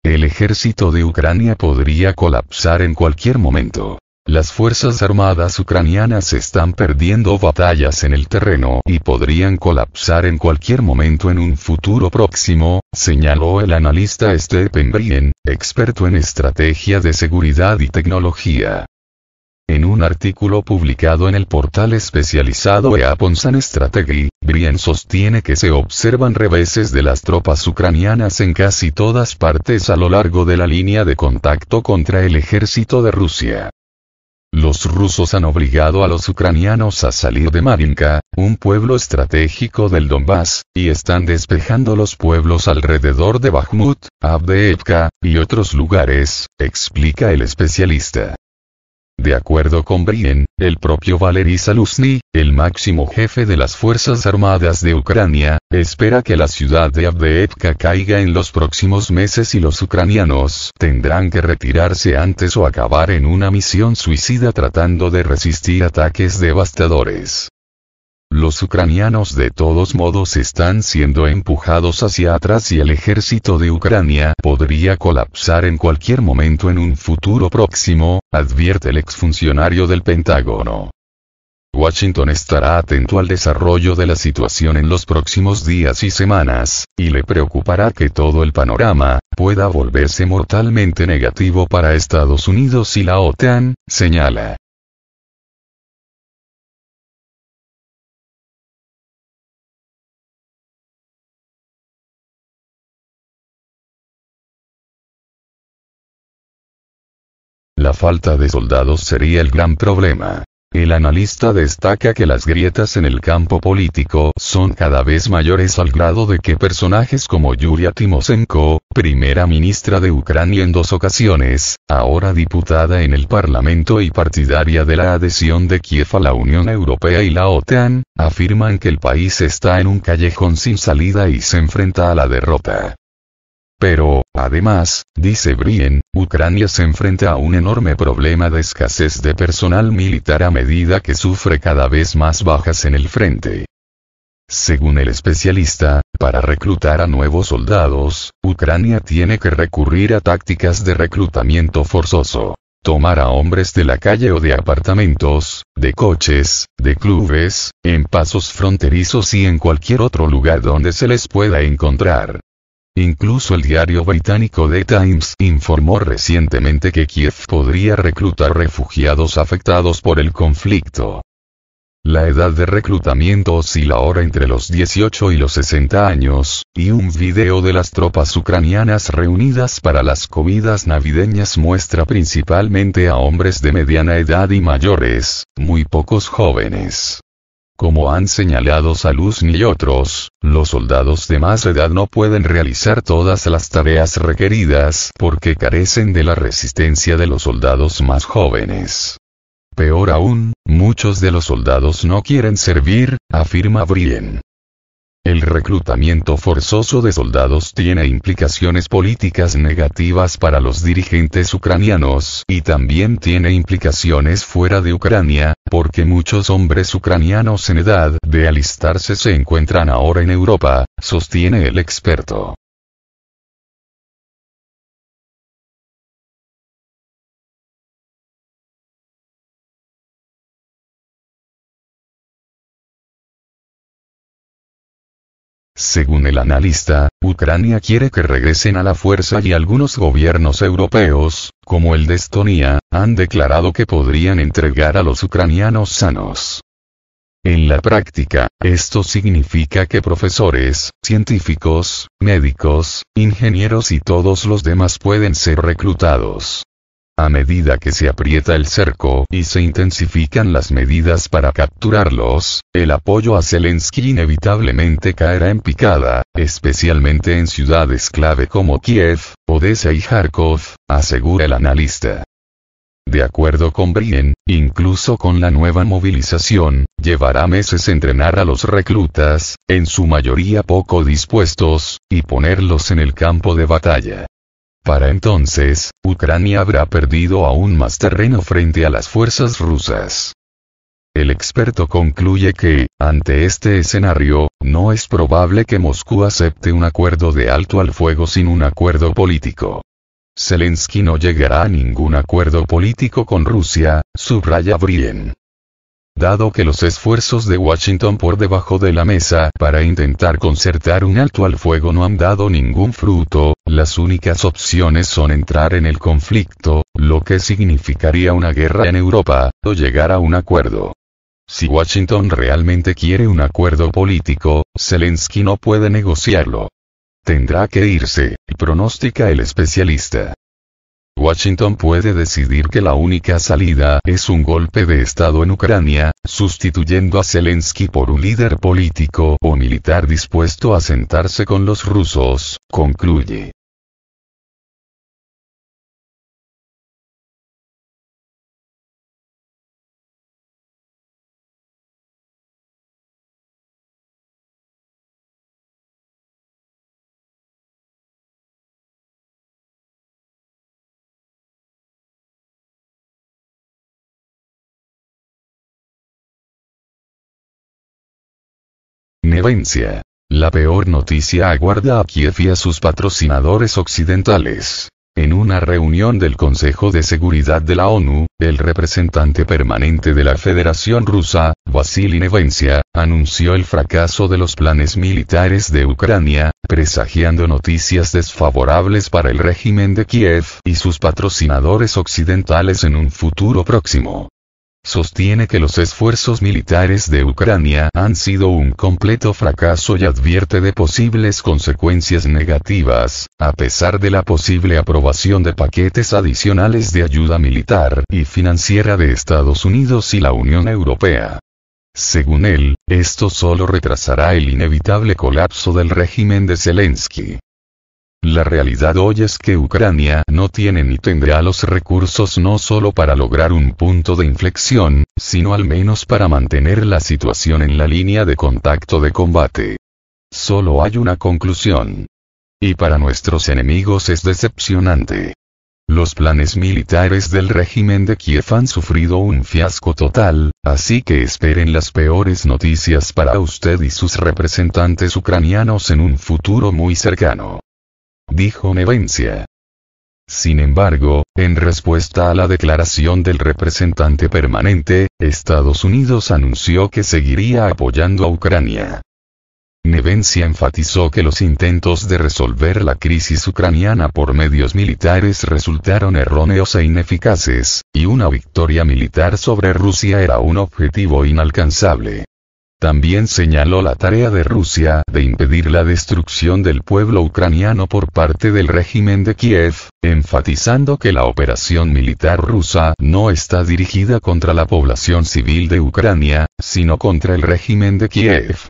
El ejército de Ucrania podría colapsar en cualquier momento. Las fuerzas armadas ucranianas están perdiendo batallas en el terreno y podrían colapsar en cualquier momento en un futuro próximo, señaló el analista Stephen Brien, experto en estrategia de seguridad y tecnología. En un artículo publicado en el portal especializado Eaponsan Strategy, Brien sostiene que se observan reveses de las tropas ucranianas en casi todas partes a lo largo de la línea de contacto contra el ejército de Rusia. Los rusos han obligado a los ucranianos a salir de Marinka, un pueblo estratégico del Donbass, y están despejando los pueblos alrededor de Bakhmut, Avdiivka, y otros lugares, explica el especialista. De acuerdo con Brien, el propio Valery Zaluzhny, el máximo jefe de las Fuerzas Armadas de Ucrania, espera que la ciudad de Avdiivka caiga en los próximos meses y los ucranianos tendrán que retirarse antes o acabar en una misión suicida tratando de resistir ataques devastadores. Los ucranianos de todos modos están siendo empujados hacia atrás y el ejército de Ucrania podría colapsar en cualquier momento en un futuro próximo, advierte el exfuncionario del Pentágono. Washington estará atento al desarrollo de la situación en los próximos días y semanas, y le preocupará que todo el panorama pueda volverse mortalmente negativo para Estados Unidos y la OTAN, señala. La falta de soldados sería el gran problema. El analista destaca que las grietas en el campo político son cada vez mayores al grado de que personajes como Yulia Timošenko, primera ministra de Ucrania en 2 ocasiones, ahora diputada en el Parlamento y partidaria de la adhesión de Kiev a la Unión Europea y la OTAN, afirman que el país está en un callejón sin salida y se enfrenta a la derrota. Pero, además, dice Brien, Ucrania se enfrenta a un enorme problema de escasez de personal militar a medida que sufre cada vez más bajas en el frente. Según el especialista, para reclutar a nuevos soldados, Ucrania tiene que recurrir a tácticas de reclutamiento forzoso. Tomar a hombres de la calle o de apartamentos, de coches, de clubes, en pasos fronterizos y en cualquier otro lugar donde se les pueda encontrar. Incluso el diario británico The Times informó recientemente que Kiev podría reclutar refugiados afectados por el conflicto. La edad de reclutamiento oscila ahora entre los 18 y los 60 años, y un video de las tropas ucranianas reunidas para las comidas navideñas muestra principalmente a hombres de mediana edad y mayores, muy pocos jóvenes. Como han señalado Zaluzhny y otros, los soldados de más edad no pueden realizar todas las tareas requeridas porque carecen de la resistencia de los soldados más jóvenes. Peor aún, muchos de los soldados no quieren servir, afirma Brien. El reclutamiento forzoso de soldados tiene implicaciones políticas negativas para los dirigentes ucranianos y también tiene implicaciones fuera de Ucrania, porque muchos hombres ucranianos en edad de alistarse se encuentran ahora en Europa, sostiene el experto. Según el analista, Ucrania quiere que regresen a la fuerza y algunos gobiernos europeos, como el de Estonia, han declarado que podrían entregar a los ucranianos sanos. En la práctica, esto significa que profesores, científicos, médicos, ingenieros y todos los demás pueden ser reclutados. A medida que se aprieta el cerco y se intensifican las medidas para capturarlos, el apoyo a Zelensky inevitablemente caerá en picada, especialmente en ciudades clave como Kiev, Odessa y Kharkov, asegura el analista. De acuerdo con Brien, incluso con la nueva movilización, llevará meses entrenar a los reclutas, en su mayoría poco dispuestos, y ponerlos en el campo de batalla. Para entonces, Ucrania habrá perdido aún más terreno frente a las fuerzas rusas. El experto concluye que, ante este escenario, no es probable que Moscú acepte un acuerdo de alto al fuego sin un acuerdo político. Zelensky no llegará a ningún acuerdo político con Rusia, subraya Brien. Dado que los esfuerzos de Washington por debajo de la mesa para intentar concertar un alto al fuego no han dado ningún fruto, las únicas opciones son entrar en el conflicto, lo que significaría una guerra en Europa, o llegar a un acuerdo. Si Washington realmente quiere un acuerdo político, Zelensky no puede negociarlo. Tendrá que irse, pronostica el especialista. Washington puede decidir que la única salida es un golpe de Estado en Ucrania, sustituyendo a Zelensky por un líder político o militar dispuesto a sentarse con los rusos, concluye. Nevencia. La peor noticia aguarda a Kiev y a sus patrocinadores occidentales. En una reunión del Consejo de Seguridad de la ONU, el representante permanente de la Federación Rusa, Vasily Nevencia, anunció el fracaso de los planes militares de Ucrania, presagiando noticias desfavorables para el régimen de Kiev y sus patrocinadores occidentales en un futuro próximo. Sostiene que los esfuerzos militares de Ucrania han sido un completo fracaso y advierte de posibles consecuencias negativas, a pesar de la posible aprobación de paquetes adicionales de ayuda militar y financiera de Estados Unidos y la Unión Europea. Según él, esto solo retrasará el inevitable colapso del régimen de Zelensky. La realidad hoy es que Ucrania no tiene ni tendrá los recursos no solo para lograr un punto de inflexión, sino al menos para mantener la situación en la línea de contacto de combate. Solo hay una conclusión. Y para nuestros enemigos es decepcionante. Los planes militares del régimen de Kiev han sufrido un fiasco total, así que esperen las peores noticias para usted y sus representantes ucranianos en un futuro muy cercano, dijo Nevencia. Sin embargo, en respuesta a la declaración del representante permanente, Estados Unidos anunció que seguiría apoyando a Ucrania. Nevencia enfatizó que los intentos de resolver la crisis ucraniana por medios militares resultaron erróneos e ineficaces, y una victoria militar sobre Rusia era un objetivo inalcanzable. También señaló la tarea de Rusia de impedir la destrucción del pueblo ucraniano por parte del régimen de Kiev, enfatizando que la operación militar rusa no está dirigida contra la población civil de Ucrania, sino contra el régimen de Kiev.